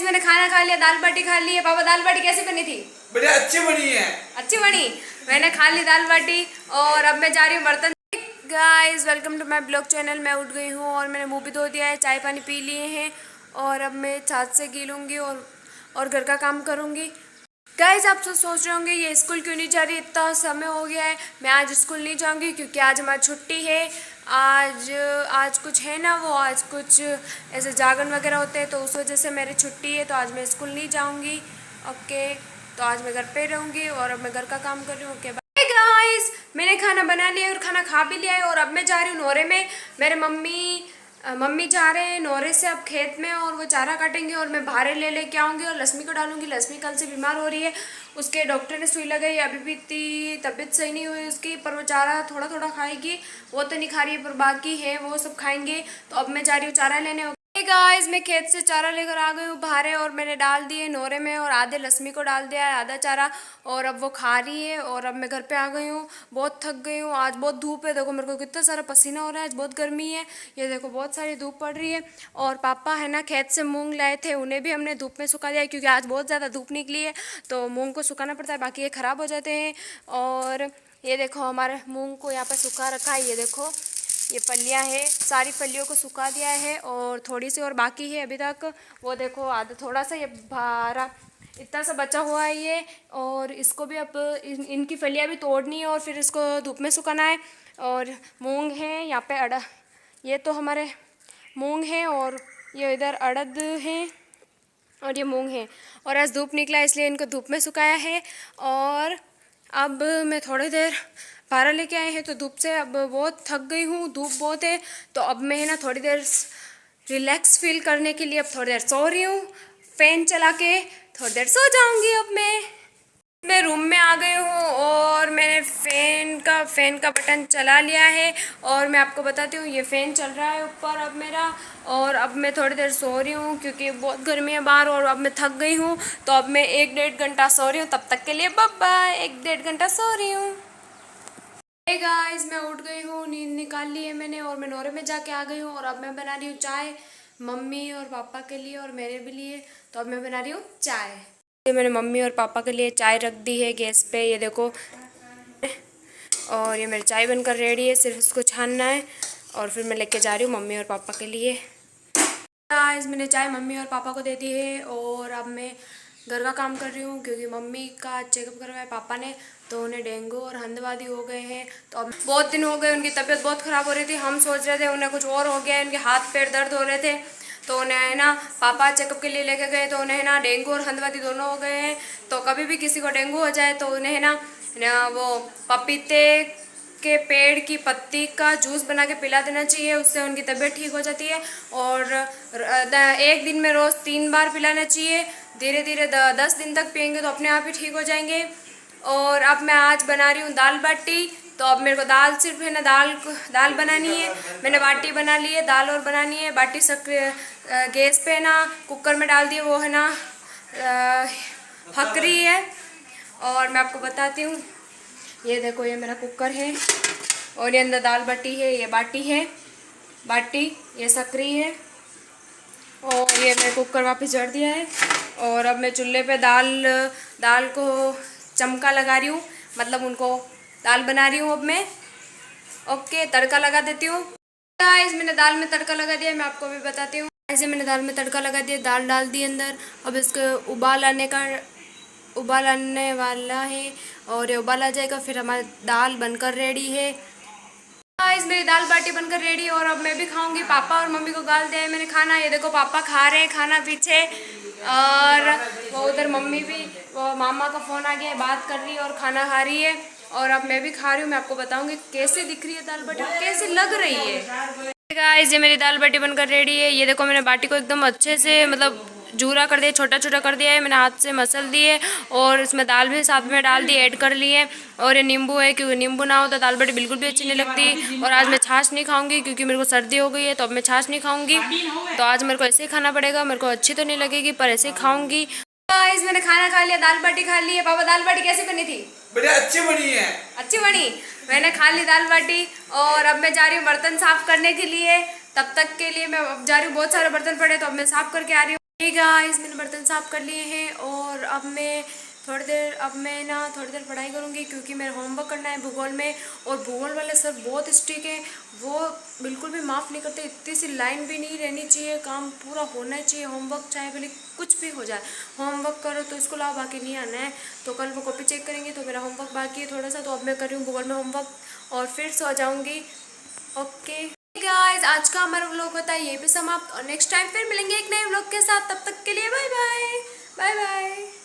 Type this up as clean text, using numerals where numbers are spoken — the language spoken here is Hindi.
मैंने खाना खा लिया, दाल बाटी खा ली है। पापा दाल बाटी कैसी बनी थी? बढ़िया अच्छी बनी है। अच्छी बनी। मैंने खा ली दाल बाटी और अब मैं जा रही हूँ बर्तन। Guys welcome to my blog channel. मैं उठ गई हूँ और मैंने मुँह भी धो दिया है, चाय पानी पी लिए हैं और अब मैं छात से गीलूँगी और घर का काम करूँगी। गाइस आप सब सोच रहे होंगे ये स्कूल क्यों नहीं जा रही, इतना समय हो गया है। मैं आज स्कूल नहीं जाऊँगी क्योंकि आज हमारी छुट्टी है। आज कुछ है ना, वो आज कुछ ऐसे जागरण वगैरह होते हैं तो उस वजह से मेरी छुट्टी है, तो आज मैं स्कूल नहीं जाऊँगी। ओके, तो आज मैं घर पे रहूँगी और अब मैं घर का काम कर रही हूँ। ओके बाय गाइस, मैंने खाना बना लिया और खाना खा भी लिया है और अब मैं जा रही हूँ नोरे में। मेरे मम्मी जा रहे हैं नोरे से अब खेत में और वो चारा काटेंगे और मैं भारे लेके आऊँगी और लक्ष्मी को डालूंगी। लक्ष्मी कल से बीमार हो रही है, उसके डॉक्टर ने सुई लगाई, अभी भी इतनी तबीयत सही नहीं हुई उसकी, पर वो चारा थोड़ा थोड़ा खाएगी। वो तो नहीं खा रही है पर बाकी है वो सब खाएंगे। तो अब मैं जा रही हूँ चारा लेने। गाइस मैं खेत से चारा लेकर आ गई हूँ भारे और मैंने डाल दिए नोरे में और आधे लक्ष्मी को डाल दिया है, आधा चारा, और अब वो खा रही है। और अब मैं घर पे आ गई हूँ, बहुत थक गई हूँ। आज बहुत धूप है, देखो मेरे को कितना सारा पसीना हो रहा है, आज बहुत गर्मी है। ये देखो बहुत सारी धूप पड़ रही है। और पापा है ना खेत से मूंग लाए थे, उन्हें भी हमने धूप में सुखा दिया क्योंकि आज बहुत ज़्यादा धूप निकली है तो मूँग को सुखाना पड़ता है, बाकी ये ख़राब हो जाते हैं। और ये देखो हमारे मूँग को यहाँ पर सुखा रखा है, ये देखो ये फलियां है, सारी फलियों को सुखा दिया है और थोड़ी सी और बाकी है अभी तक। वो देखो आधा थोड़ा सा ये भारा इतना सा बचा हुआ है ये, और इसको भी अब इनकी फलियां भी तोड़नी है और फिर इसको धूप में सुखाना है। और मूंग है यहाँ पे, ये तो हमारे मूंग है और ये इधर अड़द है और ये मूंग है। और आज धूप निकला इसलिए इनको धूप में सुखाया है। और अब मैं थोड़ी देर भारा लेके आए हैं तो धूप से अब बहुत थक गई हूँ, धूप बहुत है। तो अब मैं है ना थोड़ी देर रिलैक्स फील करने के लिए अब थोड़ी देर सो रही हूँ, फ़ैन चला के थोड़ी देर सो जाऊँगी। अब मैं रूम में आ गई हूँ और मैंने फ़ैन का बटन चला लिया है और मैं आपको बताती हूँ ये फ़ैन चल रहा है ऊपर अब मेरा। और अब मैं थोड़ी देर सो रही हूँ क्योंकि बहुत गर्मी है बाहर और अब मैं थक गई हूँ, तो अब मैं 1-1.5 घंटा सो रही हूँ। तब तक के लिए बाय बाय, 1-1.5 घंटा सो रही हूँ। हे गाइस मैं उठ गई हूँ, नींद निकाल ली है मैंने और मैं नोरे में जाके आ गई हूँ और अब मैं बना रही हूँ चाय मम्मी और पापा के लिए और मेरे भी लिए। तो अब मैं बना रही हूँ चाय। ये मैंने मम्मी और पापा के लिए चाय रख दी है गैस पे, ये देखो। और ये मेरी चाय बनकर रेडी है, सिर्फ इसको छानना है और फिर मैं लेके जा रही हूँ मम्मी और पापा के लिए। गाइस मैंने चाय मम्मी और पापा को दे दी है और अब मैं घर का काम कर रही हूँ क्योंकि मम्मी का चेकअप करवाया पापा ने तो उन्हें डेंगू और हंदवादी हो गए हैं। तो अब बहुत दिन हो गए, उनकी तबीयत बहुत ख़राब हो रही थी, हम सोच रहे थे उन्हें कुछ और हो गया है, उनके हाथ पैर दर्द हो रहे थे। तो उन्हें है ना पापा चेकअप के लिए लेके गए तो उन्हें है ना डेंगू और हंदवादी दोनों हो गए हैं। तो कभी भी किसी को डेंगू हो जाए तो उन्हें है ना वो पपीते के पेड़ की पत्ती का जूस बना के पिला देना चाहिए, उससे उनकी तबीयत ठीक हो जाती है। और एक दिन में रोज़ 3 बार पिलाना चाहिए, धीरे धीरे 10 दिन तक पियेंगे तो अपने आप ही ठीक हो जाएंगे। और अब मैं आज बना रही हूँ दाल बाटी, तो अब मेरे को दाल सिर्फ है ना दाल बनानी है। मैंने बाटी बना ली है, दाल और बनानी है। बाटी गैस पे ना कुकर में डाल दिए, वो है ना फकरी है। और मैं आपको बताती हूँ, ये देखो ये मेरा कुकर है और ये अंदर दाल बाटी है, ये बाटी ये सकरी है। और ये मैं कुकर वापस जड़ दिया है और अब मैं चूल्हे पे दाल को चमका लगा रही हूँ, मतलब उनको दाल बना रही हूँ अब मैं। ओके, तड़का लगा देती हूँ। गाइस मैंने दाल में तड़का लगा दिया, मैं आपको भी बताती हूँ। ऐसे मैंने दाल में तड़का लगा दिया, दाल डाल दी अंदर। अब इसको उबाल आने वाला है और ये उबाल आ जाएगा फिर हमारी दाल बनकर रेडी है। गाइस मेरी दाल बाटी बनकर रेडी है और अब मैं भी खाऊंगी। पापा और मम्मी को गाल दिया है मैंने खाना, ये देखो पापा खा रहे हैं खाना पीछे, और वो उधर मम्मी भी, वो मामा का फ़ोन आ गया है, बात कर रही है और खाना खा रही है। और अब मैं भी खा रही हूँ, मैं आपको बताऊंगी कैसे दिख रही है दाल बाटी, कैसी लग रही है। गाइस ये मेरी दाल बाटी बनकर रेडी है, ये देखो मैंने बाटी को एकदम अच्छे से मतलब जूरा कर दिया, छोटा छोटा कर दिया है, मैंने हाथ से मसल दिए और इसमें दाल भी साथ में डाल दी, ऐड कर लिए। और ये नींबू है क्योंकि नींबू ना हो तो दाल बाटी बिल्कुल भी अच्छी नहीं लगती। और आज मैं छाछ नहीं खाऊंगी क्योंकि मेरे को सर्दी हो गई है, तो अब मैं छाछ नहीं खाऊंगी। तो आज मेरे को ऐसे ही खाना पड़ेगा, मेरे को अच्छी तो नहीं लगेगी पर ऐसे ही खाऊंगी। गाइस मैंने खाना खा लिया, दाल बाटी खा ली है। पापा दाल बाटी कैसी बनी थी? बढ़िया अच्छी बनी है। अच्छी बनी। मैंने खा ली दाल बाटी और अब मैं जा रही हूँ बर्तन साफ करने के लिए। तब तक के लिए मैं अब जा रही हूँ, बहुत सारे बर्तन पड़े तो अब मैं साफ करके आ रही हूँ। हे गाइस, मैंने बर्तन साफ कर लिए हैं और अब मैं थोड़ी देर पढ़ाई करूँगी क्योंकि मेरा होमवर्क करना है भूगोल में। और भूगोल वाले सर बहुत स्ट्रिक्ट है, वो बिल्कुल भी माफ़ नहीं करते। इतनी सी लाइन भी नहीं रहनी चाहिए, काम पूरा होना चाहिए। होमवर्क चाहे भले कुछ भी हो जाए, होमवर्क करो तो इसको लाओ, बाकी नहीं आना है। तो कल वो कॉपी चेक करेंगे। तो मेरा होमवर्क बाकी है थोड़ा सा, तो अब मैं कर रही हूँ भूगोल में होमवर्क और फिर सो जाऊँगी। ओके गाइस, आज का हमारा व्लॉग होता है यहीं पे समाप्त और नेक्स्ट टाइम फिर मिलेंगे एक नए व्लॉग के साथ। तब तक के लिए बाय बाय बाय बाय।